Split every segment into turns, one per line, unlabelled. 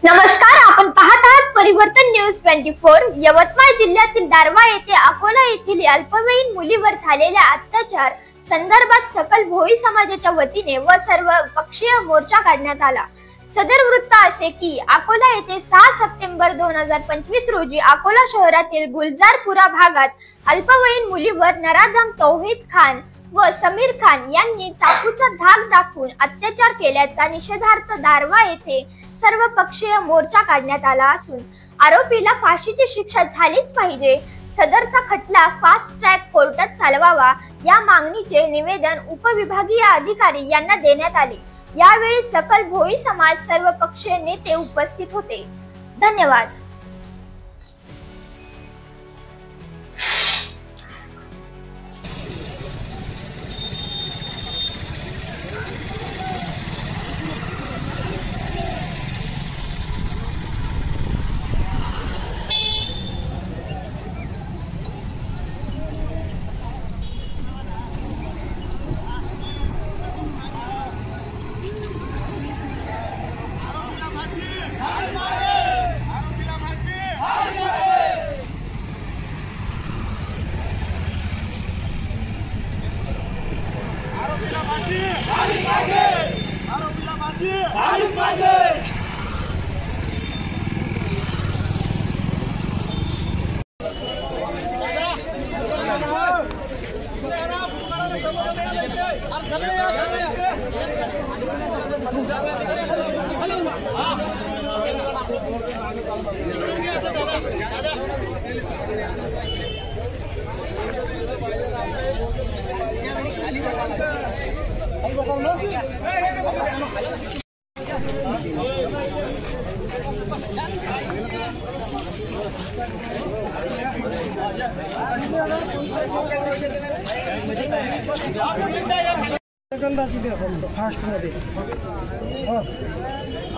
नमस्कार, आपण पाहत आहात परिवर्तन न्यूज 24। यवतमाळ जिल्ह्यातील दारव्हा येथे अकोला येथील अल्पवयीन मुलीवर झालेल्या अत्याचार संदर्भात सकल भोई समाजाच्या वतीने व सर्व पक्षीय मोर्चा काढण्यात आला। सदर वृत्त असे की अकोला येथे 6 सप्टेंबर 2025 रोजी अकोला शहरातील गुलजारपुरा भागात अल्पवयीन मुलीवर नराधम तौहीद खान व समीर खान यांनी चाकूचा धाक दाखवून अत्याचार केल्याचा निषेधार्थ दारव्हा येथे सर्व पक्षीय मोर्चा काढण्यात आला असून आरोपीला फाशीची शिक्षा झालीच पाहिजे, सदरचा खटला फास्ट ट्रॅक कोर्टात चालवावा या मागणीचे निवेदन उपविभागीय अधिकारी यांना देण्यात आले। यावेळी सकल भोई समाज सर्व पक्षीय नेते उपस्थित होते। धन्यवाद।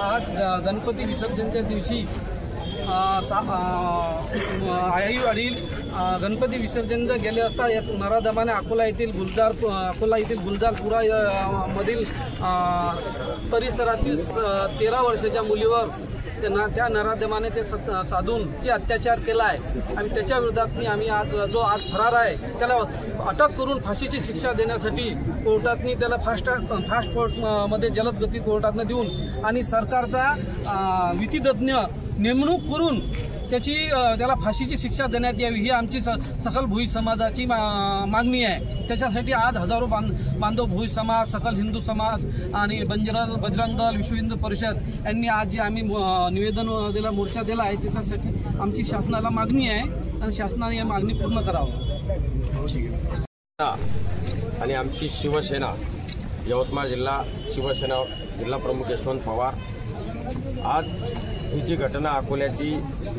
आज गणपती विसर्जनच्या दिवशी आईवडील गणपती विसर्जन गेले असता एक नराधमाने अकोला येथील गुलजारपुरा मधील परिसरातील 13 वर्षाच्या मुलीवर त्या नराधमाने ते साधून ते अत्याचार केला आहे आणि त्याच्या विरोधात आम्ही आज फरार आहे त्याला अटक करून फाशीची शिक्षा देण्यासाठी कोर्टातनी त्याला फास्ट कोर्टमध्ये जलद गती कोर्टातनं देऊन आणि सरकारचा विधितज्ञ नेमणूक करून त्याला फाशीची शिक्षा देण्यात यावी ही आमची सकल भोई समाजाची मागणी आहे। त्याच्यासाठी आज हजारो बांधव भोई समाज, सकल हिंदू समाज आणि बजरंग दल, विश्व हिंदू परिषद यांनी आज जे आम्ही निवेदन दिला, मोर्चा दिला आहे त्याच्यासाठी आमची शासनाला मागणी आहे आणि शासनाने या मागणी पूर्ण करावं।
आणि आमची शिवसेना यवतमाळ जिल्हा शिवसेना जिल्हा प्रमुख यशवंत पवार, आज ही जी घटना अकोल्याची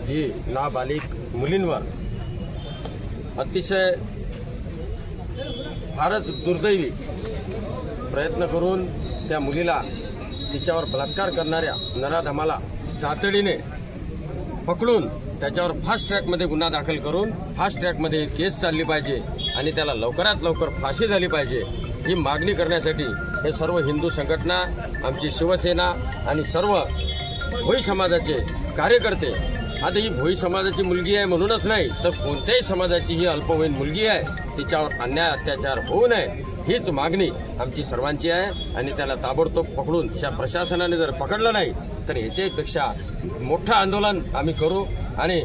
जी नाबालिग मुलींवर अतिशय फारच दुर्दैवी प्रयत्न करून त्या मुलीला तिच्यावर बलात्कार करणाऱ्या नराधमाला तातडीने पकडून त्याच्यावर फास्ट ट्रॅकमध्ये गुन्हा दाखल करून फास्ट ट्रॅकमध्ये केस चालली पाहिजे आणि त्याला लवकरात लवकर फाशी झाली पाहिजे ही मागणी करण्यासाठी हे सर्व हिंदू संघटना, आमची शिवसेना आणि सर्व भोई समाजाचे कार्यकर्ते, आता ही भोई समाजाची मुलगी आहे म्हणूनच नाही तर कोणत्याही समाजाची ही अल्पवयीन मुलगी आहे, तिच्यावर अन्याय अत्याचार होऊ नये हीच मागणी आमची सर्वांची आहे आणि त्याला ताबडतोब पकडून प्रशासनाने जर पकडलं नाही तर याच्यापेक्षा मोठं आंदोलन आम्ही करू आणि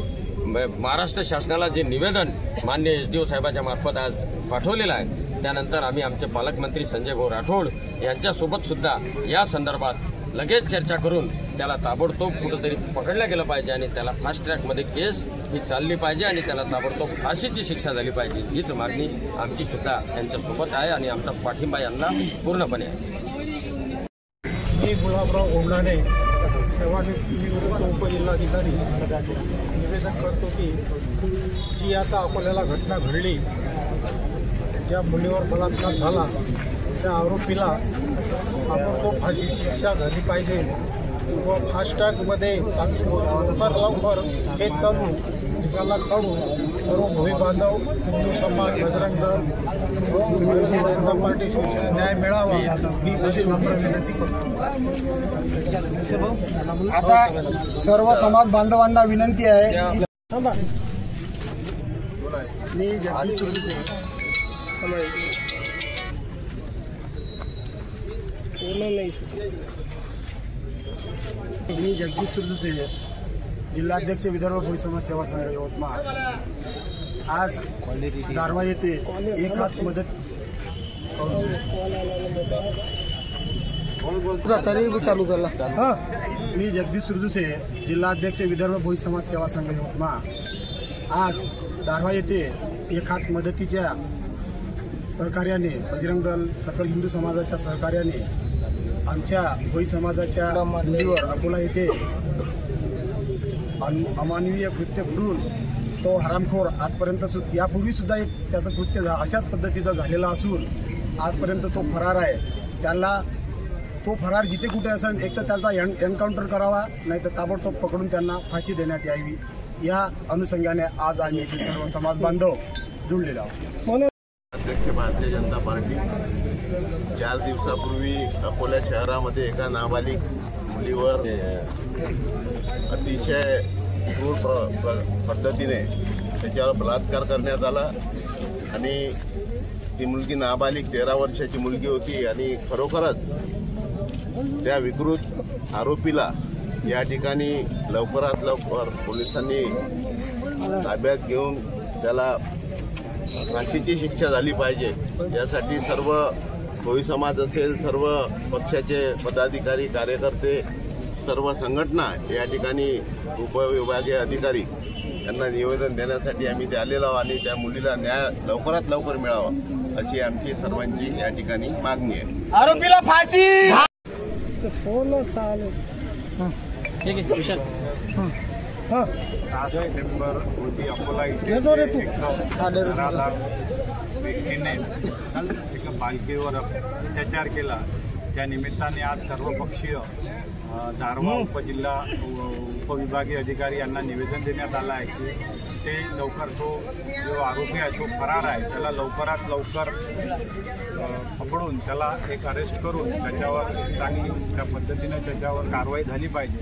महाराष्ट्र शासनाला जे निवेदन माननीय एसडीओ साहेबांच्या मार्फत आज पाठवलेलं आहे त्यानंतर आम्ही आमचे पालकमंत्री संजय भाऊ राठोड यांच्यासोबत सुद्धा या संदर्भात लगेच चर्चा करून त्याला ताबडतोब कुठेतरी पकडलं गेलं पाहिजे आणि त्याला फास्ट ट्रॅकमध्ये केस ही चालली पाहिजे आणि त्याला ताबडतोब फाशीची शिक्षा झाली पाहिजे हीच मागणी आमची सुद्धा यांच्यासोबत आहे आणि आमचा पाठिंबा यांना पूर्णपणे आहे।
मी गुलाबराव ओंडाणे, सेवानिवृत्त उपजिल्हाधिकारी, निवेदन करतो की जी आता अकोल्याला घटना घडली, ज्या मुलीवर बलात्कार झाला त्या आरोपीला ताबडतोब फाशी शिक्षा झाली पाहिजे व फास्टॅगमध्ये लवकर हे चालू निकाला काढून सर्व भोई बांधव, हिंदू समाज, बजरंग दल, भारतीय जनता पार्टी न्याय मिळावा ही अशी नम्र विनंती करतो।
आता सर्व समाज बांधवांना विनंती आहे की मी जगदीश सुरजे जिल्हाध्यक्ष विदर्भ भोई समाज सेवा संघ यवतमाळ आज दारवा येथे एक हात मदत चालू झाला। मी जगदीश सुरजुसे जिल्हाध्यक्ष विदर्भ भोई समाज सेवा संघ यवतमाळ आज दारवा येथे एक हात मदतीच्या सहकार्याने बजरंग दल सकल हिंदू समाजाच्या सहकार्याने आमच्या भोई समाजाच्या मुलीवर अकोला येथे अमानवीय कृत्य घडून तो हरामखोर आजपर्यंत यापूर्वी सुद्धा एक त्याचं कृत्य अशाच पद्धतीचं झालेलं असून आजपर्यंत तो फरार आहे। त्याला तो फरार जिथे कुठे असेल एक तर त्याचा एन्काउंटर करावा, नाही तर ताबडतोब पकडून त्यांना फाशी देण्यात यावी। या अनुषंगाने आज आम्ही सर्व समाज बांधव जुळलेलो आहोत।
अध्यक्ष भारतीय जनता पार्टी 4 दिवसापूर्वी अकोला शहरामध्ये एका नाबालिग मुलीवर अतिशय क्रूर पद्धतीने त्याच्यावर बलात्कार करण्यात आला आणि ती मुलगी नाबालिग 13 वर्षाची मुलगी होती आणि खरोखरच त्या विकृत आरोपीला या ठिकाणी लवकरात लवकर पोलिसांनी ताब्यात घेऊन त्याला फाशीची शिक्षा झाली पाहिजे। यासाठी सर्व भोई समाज असेल, सर्व पक्षाचे पदाधिकारी, कार्यकर्ते, सर्व संघटना या ठिकाणी उपविभागीय अधिकारी यांना निवेदन देण्यासाठी आम्ही ते आलेलो आहोत आणि त्या मुलीला न्याय लवकरात लवकर मिळावा अशी आमची सर्वांची या ठिकाणी मागणी आहे।
आरोपीला फाशी
6 सप्टेंबर रोजी अकोला इथे व्यक्तीने एका बालिकेवर अत्याचार केला। त्या निमित्ताने आज सर्वपक्षीय दारवा उपविभागीय अधिकारी यांना निवेदन देण्यात आलं आहे की ते लवकर तो जो आरोपी आहे तो फरार आहे त्याला लवकरात लवकर पकडून त्याला एक अरेस्ट करून त्याच्यावर चांगली त्या पद्धतीने त्याच्यावर कारवाई झाली पाहिजे।